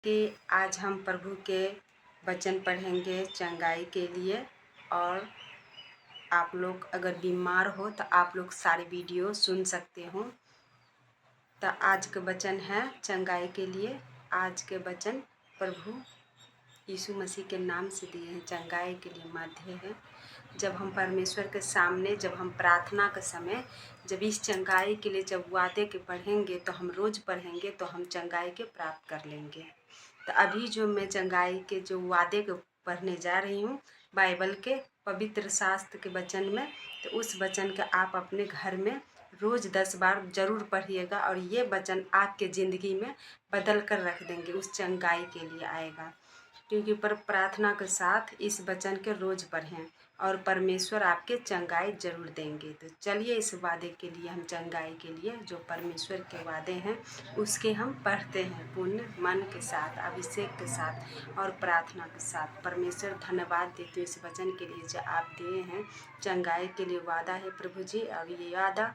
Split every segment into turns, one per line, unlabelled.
कि आज हम प्रभु के वचन पढ़ेंगे चंगाई के लिए। और आप लोग अगर बीमार हो तो आप लोग सारे वीडियो सुन सकते हो। तो आज के वचन है चंगाई के लिए। आज के वचन प्रभु यीशु मसीह के नाम से दिए हैं, चंगाई के लिए माध्य है। जब हम परमेश्वर के सामने, जब हम प्रार्थना के समय, जब इस चंगाई के लिए जब वादे के पढ़ेंगे तो हम रोज़ पढ़ेंगे तो हम चंगाई के प्राप्त कर लेंगे। तो अभी जो मैं चंगाई के जो वादे को पढ़ने जा रही हूँ बाइबल के पवित्र शास्त्र के वचन में, तो उस वचन का आप अपने घर में रोज़ 10 बार ज़रूर पढ़िएगा और ये वचन आपके ज़िंदगी में बदल कर रख देंगे, उस चंगाई के लिए आएगा। क्योंकि पर प्रार्थना के साथ इस वचन के रोज़ पढ़ें और परमेश्वर आपके चंगाई जरूर देंगे। तो चलिए इस वादे के लिए, हम चंगाई के लिए जो परमेश्वर के वादे हैं उसके हम पढ़ते हैं पूर्ण मन के साथ, अभिषेक के साथ और प्रार्थना के साथ। परमेश्वर धन्यवाद देते इस वचन के लिए जो आप दिए हैं। चंगाई के लिए वादा है प्रभु जी, और ये वादा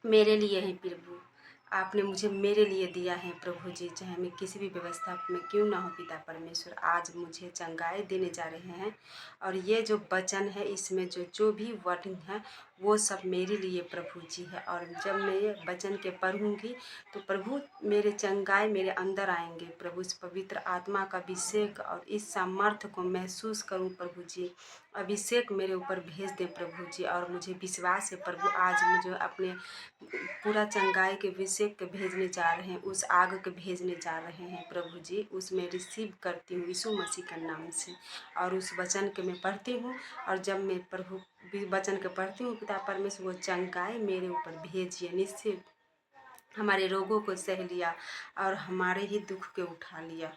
मेरे लिए है प्रभु। आपने मुझे मेरे लिए दिया है प्रभु जी, चाहे मैं किसी भी व्यवस्था में क्यों ना हो पिता परमेश्वर, आज मुझे चंगाई देने जा रहे हैं। और ये जो वचन है इसमें जो भी वर्डिंग है वो सब मेरे लिए प्रभु जी है। और जब मैं ये वचन के पढ़ूंगी तो प्रभु मेरे चंगाई मेरे अंदर आएंगे प्रभु। इस पवित्र आत्मा का अभिषेक और इस सामर्थ्य को महसूस करूं प्रभु जी। अभिषेक मेरे ऊपर भेज दे प्रभु जी। और मुझे विश्वास है प्रभु, आज मुझे अपने पूरा चंगाई के अभिषेक के भेजने जा रहे हैं, उस आग के भेजने जा रहे हैं प्रभु जी। उसमें रिसीव करती हूँ यीशु मसीह के नाम से। और उस वचन के मैं पढ़ती हूँ, और जब मैं प्रभु वचन के पढ़ती हूँ पिता परमेश्वर वो चंगाई मेरे ऊपर भेजिए। निश्चय हमारे रोगों को सह लिया और हमारे ही दुख के उठा लिया।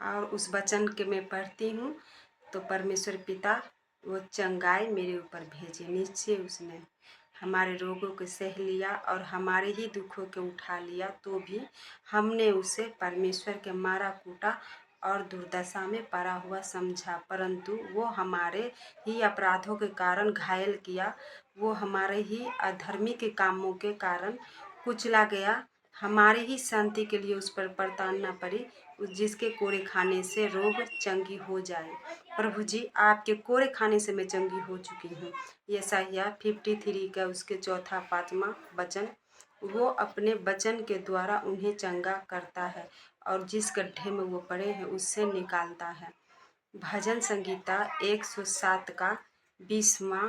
और उस वचन के मैं पढ़ती हूँ तो परमेश्वर पिता वो चंगाई मेरे ऊपर भेजे। निश्चय उसने हमारे रोगों को सह लिया और हमारे ही दुखों के उठा लिया, तो भी हमने उसे परमेश्वर के मारा कूटा और दुर्दशा में पड़ा हुआ समझा। परंतु वो हमारे ही अपराधों के कारण घायल किया, वो हमारे ही अधर्मी के कामों के कारण कुचला गया। हमारे ही शांति के लिए उस पर ताड़ना पड़ी, जिसके कोड़े खाने से रोग चंगी हो जाए। प्रभु जी आपके कोड़े खाने से मैं चंगी हो चुकी हूँ। यशायाह 53 का उसके 4-5वां वचन, वो अपने वचन के द्वारा उन्हें चंगा करता है और जिस गड्ढे में वो पड़े हैं उससे निकालता है। भजन संगीता 107 का 20वां,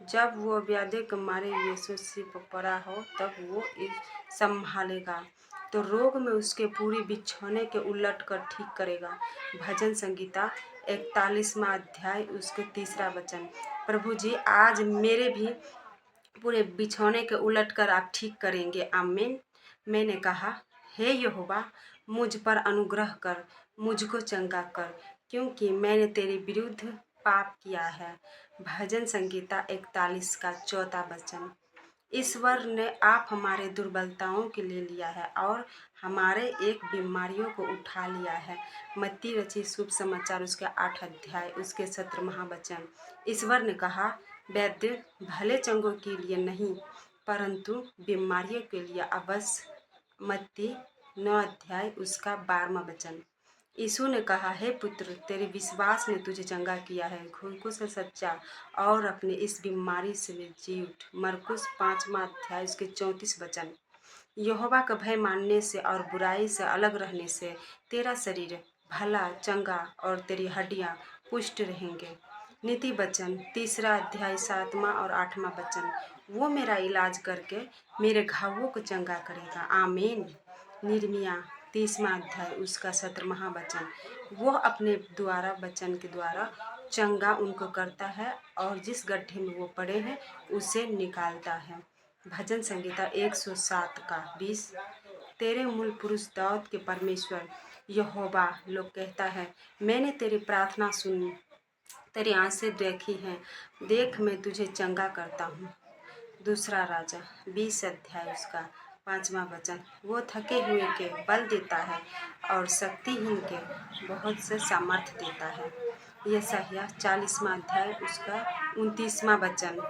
जब वो व्याधि के मारे यीशु सिर पर पड़ा हो तब वो संभालेगा, तो रोग में उसके पूरी बिछौने के उलट कर ठीक करेगा। भजन संगीता 41वां अध्याय उसके 3रा वचन, प्रभु जी आज मेरे भी पूरे बिछौने के उलट कर आप ठीक करेंगे, आमीन। मैंने कहा, हे यहोवा मुझ पर अनुग्रह कर, मुझको चंगा कर, क्योंकि मैंने तेरे विरुद्ध पाप किया है। भजन संगीता 41 का 4था वचन, ईश्वर ने आप हमारे दुर्बलताओं के लिए लिया है और हमारे एक बीमारियों को उठा लिया है। मत्ती रचित शुभ समाचार उसके 8 अध्याय उसके 17वां वचन, ईश्वर ने कहा, वैद्य भले चंगों के लिए नहीं परंतु बीमारियों के लिए अवश्य। मत्ती 9 अध्याय उसका 12वां वचन, यीशु ने कहा, हे पुत्र तेरे विश्वास ने तुझे चंगा किया है, खुद से सच्चा और अपने इस बीमारी से जी उठ। मरकुस 5वां अध्याय उसके 34 वचन, यहोवा का भय मानने से और बुराई से अलग रहने से तेरा शरीर भला चंगा और तेरी हड्डियां पुष्ट रहेंगे। नीति वचन 3रा अध्याय 7वां और 8वां वचन, वो मेरा इलाज करके मेरे घावों को चंगा करेगा, आमीन। निर्मिया 30वां अध्याय उसका 17वां वचन, वो अपने द्वारा वचन के द्वारा चंगा उनको करता है और जिस गड्ढे में वो पड़े हैं उसे निकालता है। भजन संगीता 107 का 20, तेरे मूल पुरुष दाऊद के परमेश्वर यहोवा लोग कहता है, मैंने तेरी प्रार्थना सुनी, तेरी आंखें देखी हैं, देख मैं तुझे चंगा करता हूँ। दूसरा राजा 20 अध्याय उसका 5वां वचन, वो थके हुए के बल देता है और शक्तिहीन के बहुत से सामर्थ्य देता है। यशायाह 40वां अध्याय उसका 29वां वचन,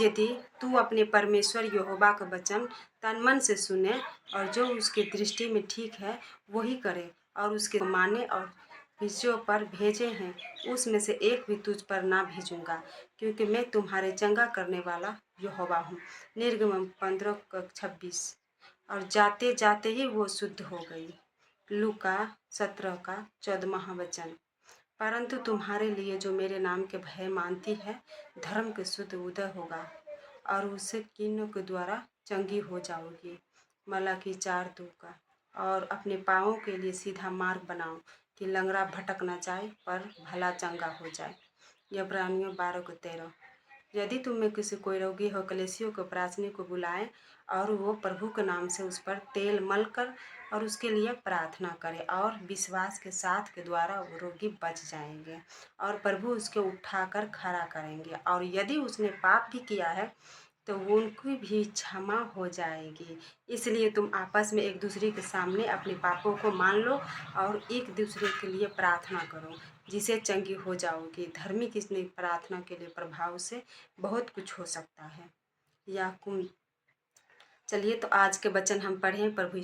यदि तू अपने परमेश्वर यहोवा का वचन तन मन से सुने और जो उसकी दृष्टि में ठीक है वही करे और उसके माने और विषयों पर भेजे हैं उसमें से एक भी तुझ पर ना भेजूंगा, क्योंकि मैं तुम्हारे चंगा करने वाला यहोवा हूँ। निर्गमन 15:26। और जाते जाते ही वो शुद्ध हो गई। लूका 17 का 14वां वचन। परंतु तुम्हारे लिए जो मेरे नाम के भय मानती है, धर्म के शुद्ध उदय होगा और उससे कीनों के द्वारा चंगी हो जाओगी। मलाकी 4:2 का। और अपने पाँवों के लिए सीधा मार्ग बनाओ कि लंगड़ा भटक न जाए पर भला चंगा हो जाए। इब्रानियों 12:13। यदि तुम में किसी कोई रोगी हो, कलीसियों को प्रार्थना को बुलाए और वो प्रभु के नाम से उस पर तेल मलकर और उसके लिए प्रार्थना करे और विश्वास के साथ के द्वारा वो रोगी बच जाएंगे और प्रभु उसके उठाकर खड़ा करेंगे। और यदि उसने पाप भी किया है तो उनकी भी क्षमा हो जाएगी। इसलिए तुम आपस में एक दूसरे के सामने अपने पापों को मान लो और एक दूसरे के लिए प्रार्थना करो, जिसे चंगी हो जाओगी। धार्मिक इसने प्रार्थना के लिए प्रभाव से बहुत कुछ हो सकता है। या चलिए तो आज के वचन हम पढ़ें। प्रभु